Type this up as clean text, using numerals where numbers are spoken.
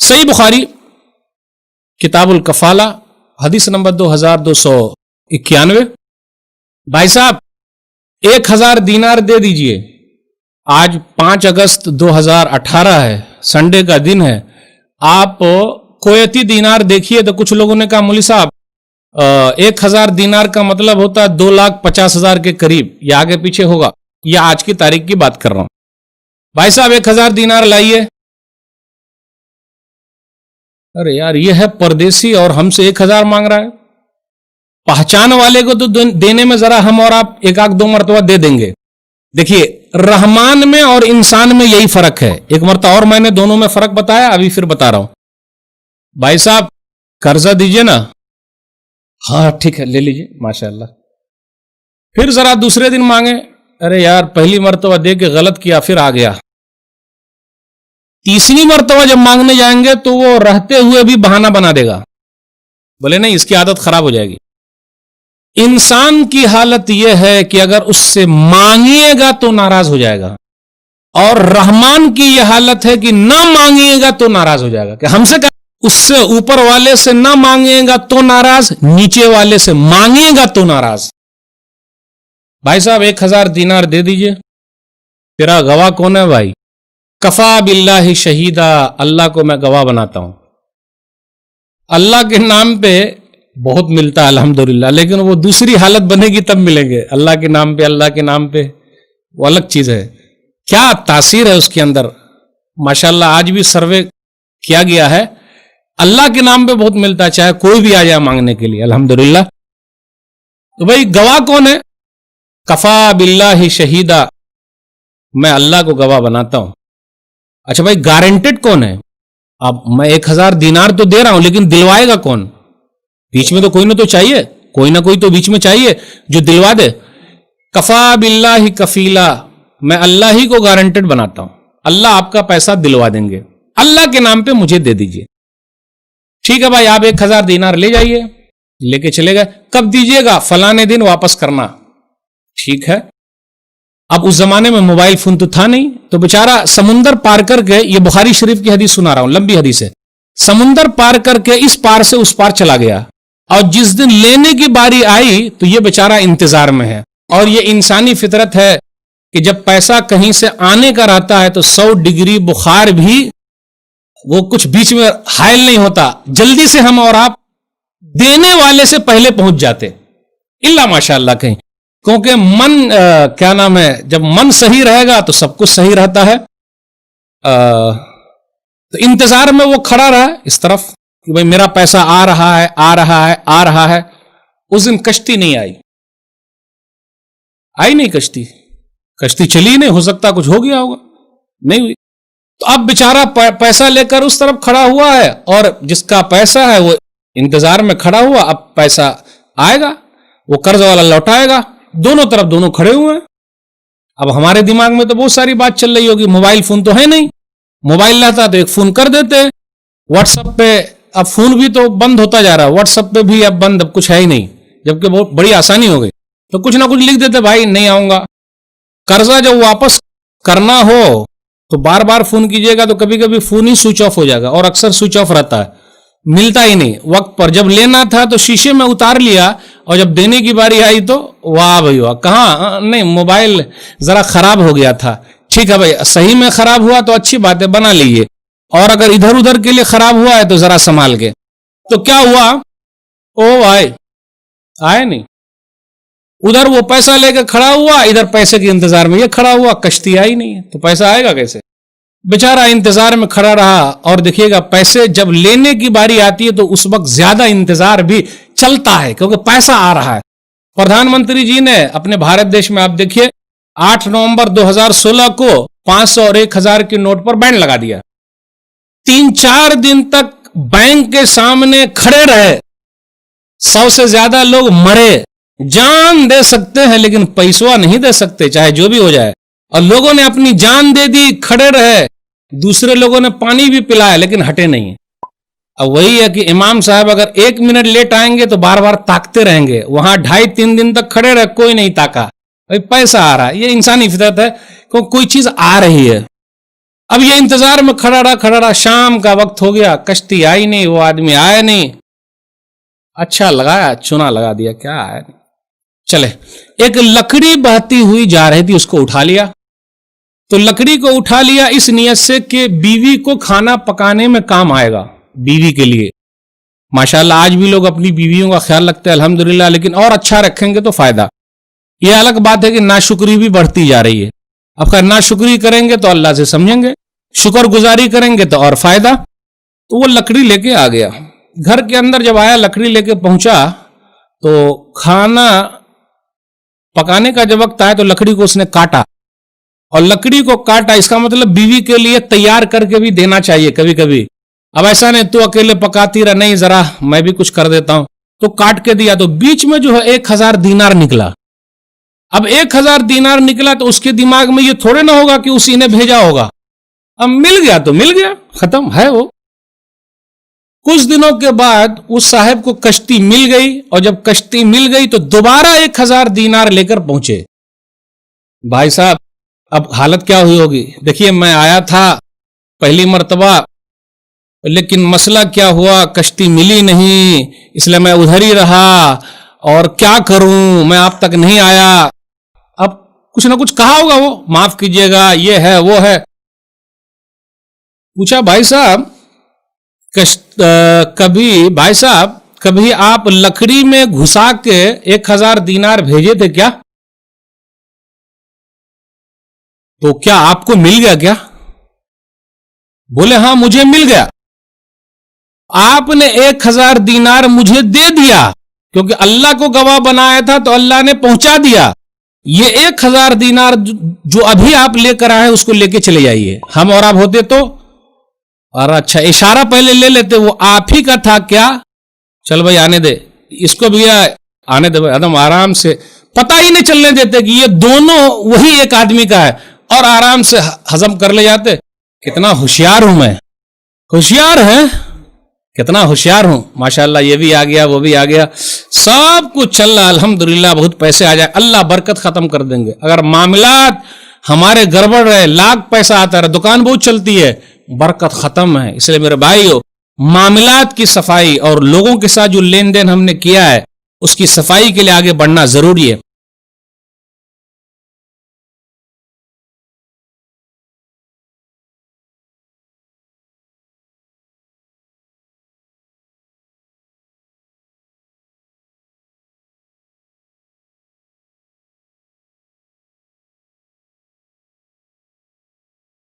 صحیح بخاری کتاب الکفالہ حدیث نمبر 2291. بھائی صاحب 1000 دینار دے دیجئے. آج 5 اگست 2018 ہے, سنڈے کا دن ہے. آپ کویتی دینار دیکھیے تو کچھ لوگوں نے کہا مولوی صاحب 1000 دینار کا مطلب ہوتا ہے 2,50,000 کے قریب, یہ آگے پیچھے ہوگا. یہ آج کی تاریخ کی بات کر رہا ہوں. بھائی صاحب 1000 دینار لائیے. ارے یار یہ ہے پردیسی اور ہم سے 1000 مانگ رہا ہے. پہچان والے کو تو دینے میں ذرا ہم اور آپ 1-2 مرتبہ دے دیں گے. دیکھیے رحمان میں اور انسان میں یہی فرق ہے. ایک مرتبہ اور میں نے دونوں میں فرق بتایا, ابھی پھر بتا رہا ہوں. بھائی صاحب قرضہ دیجئے نا. ہاں ٹھیک ہے لے لیجئے ماشاءاللہ. پھر ذرا دوسرے دن مانگے, ارے یار پہلی مرتبہ دے کے غلط کیا پھر آ گیا. تیسری مرتبہ جب مانگنے جائیں گے تو وہ رہتے ہوئے بھی بہانہ بنا دے گا, بولے نہیں اس کی عادت خراب ہو جائے گی. انسان کی حالت یہ ہے کہ اگر اس سے مانگیے گا تو ناراض ہو جائے گا, اور رحمان کی یہ حالت ہے کہ نہ مانگیے گا تو ناراض ہو جائے گا. کہ ہم سے اس سے اوپر والے سے نہ مانگیے گا تو ناراض, نیچے والے سے مانگیے گا تو ناراض. بھائی صاحب 1000 دینار دے دیجئے. تیرا گواہ کون ہے بھائی؟ کفا باللہ شہیدہ, اللہ کو میں گواہ بناتا ہوں. اللہ کے نام پہ بہت ملتا ہے الحمدللہ, لیکن وہ دوسری حالت بنے گی تب ملیں گے. اللہ کے نام پہ, اللہ کے نام پہ وہ الگ چیز ہے. کیا تاثیر ہے اس کے اندر ماشاءاللہ. آج بھی سروے کیا گیا ہے, اللہ کے نام پہ بہت ملتا ہے, چاہے کوئی بھی آ جائے مانگنے کے لیے الحمدللہ. تو بھائی گواہ کون ہے؟ کفا باللہ شہیدہ, میں اللہ کو گواہ بناتا ہوں. اچھا بھائی گارنٹیڈ کون ہے؟ اب میں 1000 دینار تو دے رہا ہوں, لیکن دلوائے گا کون؟ بیچ میں تو کوئی نہ تو چاہیے, کوئی نہ کوئی تو بیچ میں چاہیے جو دلوا دے. کفا باللہ کفیلا, میں اللہ ہی کو گارنٹیڈ بناتا ہوں. اللہ آپ کا پیسہ دلوا دیں گے, اللہ کے نام پہ مجھے دے دیجئے. ٹھیک ہے بھائی آپ 1000 دینار لے جائیے, لے کے چلے گئے. کب دیجئے گا؟ فلانے دن واپس کرنا. ٹھیک ہے. اب اس زمانے میں موبائل فون تو تھا نہیں, تو بیچارہ سمندر پار کر کے, یہ بخاری شریف کی حدیث سنا رہا ہوں, لمبی حدیث ہے, سمندر پار کر کے اس پار سے اس پار چلا گیا. اور جس دن لینے کی باری آئی تو یہ بیچارہ انتظار میں ہے. اور یہ انسانی فطرت ہے کہ جب پیسہ کہیں سے آنے کا رہتا ہے تو 100 ڈگری بخار بھی وہ کچھ بیچ میں حائل نہیں ہوتا, جلدی سے ہم اور آپ دینے والے سے پہلے پہنچ جاتے. اللہ ماشاءاللہ کہیں, کیونکہ من کیا نام ہے, جب من صحیح رہے گا تو سب کچھ صحیح رہتا ہے. تو انتظار میں وہ کھڑا رہا اس طرف کہ بھئی میرا پیسہ آ رہا ہے آ رہا ہے آ رہا ہے. اس دن کشتی نہیں آئی نہیں کشتی چلی نہیں, ہو سکتا کچھ ہو گیا ہوگا, نہیں ہوئی. تو اب بیچارہ پیسہ لے کر اس طرف کھڑا ہوا ہے, اور جس کا پیسہ ہے وہ انتظار میں کھڑا ہوا. اب پیسہ آئے گا, وہ قرض والا لوٹائے گا. دونوں طرف دونوں کھڑے ہوئے ہیں. اب ہمارے دماغ میں تو بہت ساری بات چل رہی ہوگی, موبائل فون تو ہے نہیں, موبائل رہتا تو ایک فون کر دیتے. واٹس ایپ پہ اب فون بھی تو بند ہوتا جا رہا ہے, واٹس ایپ پہ بھی اب بند, اب کچھ ہے ہی نہیں, جبکہ بہت بڑی آسانی ہو گئی. تو کچھ نہ کچھ لکھ دیتے, بھائی نہیں آؤں گا. قرضہ جب واپس کرنا ہو تو بار بار فون کیجیے گا, تو کبھی کبھی فون ہی سوئچ آف ہو جائے گا, اور اکثر سوئچ آف رہتا ہے, ملتا ہی نہیں وقت پر. جب لینا تھا تو شیشے میں اتار لیا, اور جب دینے کی باری آئی تو واہ بھائی واہ, کہاں نہیں موبائل ذرا خراب ہو گیا تھا. ٹھیک ہے بھائی, صحیح میں خراب ہوا تو اچھی بات ہے, بنا لیجیے, اور اگر ادھر ادھر کے لیے خراب ہوا ہے تو ذرا سنبھال کے. تو کیا ہوا, او آئے نہیں, ادھر وہ پیسہ لے کے کھڑا ہوا, ادھر پیسے کے انتظار میں یہ کھڑا ہوا, کشتی آئی نہیں, تو پیسہ آئے گا کیسے؟ بیچارہ انتظار میں کھڑا رہا. اور دیکھیے گا پیسے جب لینے کی باری آتی ہے تو اس وقت زیادہ انتظار بھی چلتا ہے, کیونکہ پیسہ آ رہا ہے. پردھان منتری جی نے اپنے بھارت دیش میں آپ دیکھیے 8 نومبر 2016 کو 500 اور 1000 کے نوٹ پر بین لگا دیا. 3-4 دن تک بینک کے سامنے کھڑے رہے, 100 سے زیادہ لوگ مرے. جان دے سکتے ہیں لیکن پیسوا نہیں دے سکتے, چاہے جو بھی ہو جائے. اور لوگوں نے اپنی جان دے دی, کھڑے رہے. دوسرے لوگوں نے پانی بھی پلایا لیکن ہٹے نہیں. اب وہی ہے کہ امام صاحب اگر 1 منٹ لیٹ آئیں گے تو بار بار تاکتے رہیں گے. وہاں 2.5-3 دن تک کھڑے رہے, کوئی نہیں تاکا. بھائی پیسہ آ رہا ہے, یہ انسانی فطرت ہے, کوئی چیز آ رہی ہے. اب یہ انتظار میں کھڑا رہا، شام کا وقت ہو گیا، کشتی آئی نہیں، وہ آدمی آیا نہیں. اچھا لگایا، چنا لگا دیا، کیا آیا نہیں. چلے، ایک لکڑی بہتی ہوئی جا رہی تھی، اس کو اٹھا لیا. تو لکڑی کو اٹھا لیا اس نیت سے کہ بیوی کو کھانا پکانے میں کام آئے گا، بیوی کے لیے. ماشاءاللہ آج بھی لوگ اپنی بیویوں کا خیال رکھتے ہیں الحمدللہ، لیکن اور اچھا رکھیں گے تو فائدہ. یہ الگ بات ہے کہ ناشکری بھی بڑھتی جا رہی ہے. اب خیر ناشکری کریں گے تو اللہ سے سمجھیں گے، شکر گزاری کریں گے تو اور فائدہ. تو وہ لکڑی لے کے آ گیا. گھر کے اندر جب آیا، لکڑی لے کے پہنچا تو کھانا پکانے کا جب وقت آیا تو لکڑی کو اس نے کاٹا. اور لکڑی کو کاٹا اس کا مطلب بیوی کے لیے تیار کر کے بھی دینا چاہیے کبھی کبھی. اب ایسا نہیں تو اکیلے پکاتی رہ، نہیں ذرا میں بھی کچھ کر دیتا ہوں. تو کاٹ کے دیا، تو بیچ میں جو ہے 1000 دینار نکلا. اب 1000 دینار نکلا تو اس کے دماغ میں یہ تھوڑے نہ ہوگا کہ اسی نے بھیجا ہوگا. اب مل گیا تو مل گیا، ختم ہے وہ. کچھ دنوں کے بعد اس صاحب کو کشتی مل گئی، اور جب کشتی مل گئی تو دوبارہ 1000 دینار لے کر پہنچے. بھائی صاحب اب حالت کیا ہوئی ہوگی؟ دیکھیے میں آیا تھا پہلی مرتبہ، لیکن مسئلہ کیا ہوا، کشتی ملی نہیں، اس لیے میں ادھر ہی رہا، اور کیا کروں، میں آپ تک نہیں آیا. اب کچھ نہ کچھ کہا ہوگا، وہ معاف کیجئے گا، یہ ہے وہ ہے. پوچھا بھائی صاحب کبھی آپ لکڑی میں گھسا کے 1000 دینار بھیجے تھے کیا؟ تو کیا آپ کو مل گیا کیا؟ بولے ہاں مجھے مل گیا. آپ نے 1000 دینار مجھے دے دیا، کیونکہ اللہ کو گواہ بنایا تھا تو اللہ نے پہنچا دیا. یہ 1000 دینار جو ابھی آپ لے کر آئے اس کو لے کے چلے جائیے. ہم اور آپ ہوتے تو، اور اچھا اشارہ پہلے لے لیتے، وہ آپ ہی کا تھا کیا؟ چل بھائی آنے دے، اس کو بھی آنے دے بھائی، آدم آرام سے، پتہ ہی نہیں چلنے دیتے کہ یہ دونوں وہی ایک آدمی کا ہے، اور آرام سے ہضم کر لے جاتے. کتنا ہوشیار ہوں میں، ہوشیار ہے، کتنا ہوشیار ہوں ماشاءاللہ. یہ بھی آ گیا، وہ بھی آ گیا، سب کچھ چل رہا الحمدللہ. بہت پیسے آ جائے، اللہ برکت ختم کر دیں گے. اگر معاملات ہمارے گڑبڑ رہے، لاکھ پیسہ آتا رہے، دکان بہت چلتی ہے، برکت ختم ہے. اس لیے میرے بھائیو، معاملات کی صفائی اور لوگوں کے ساتھ جو لین دین ہم نے کیا ہے اس کی صفائی کے لیے آگے بڑھنا ضروری ہے.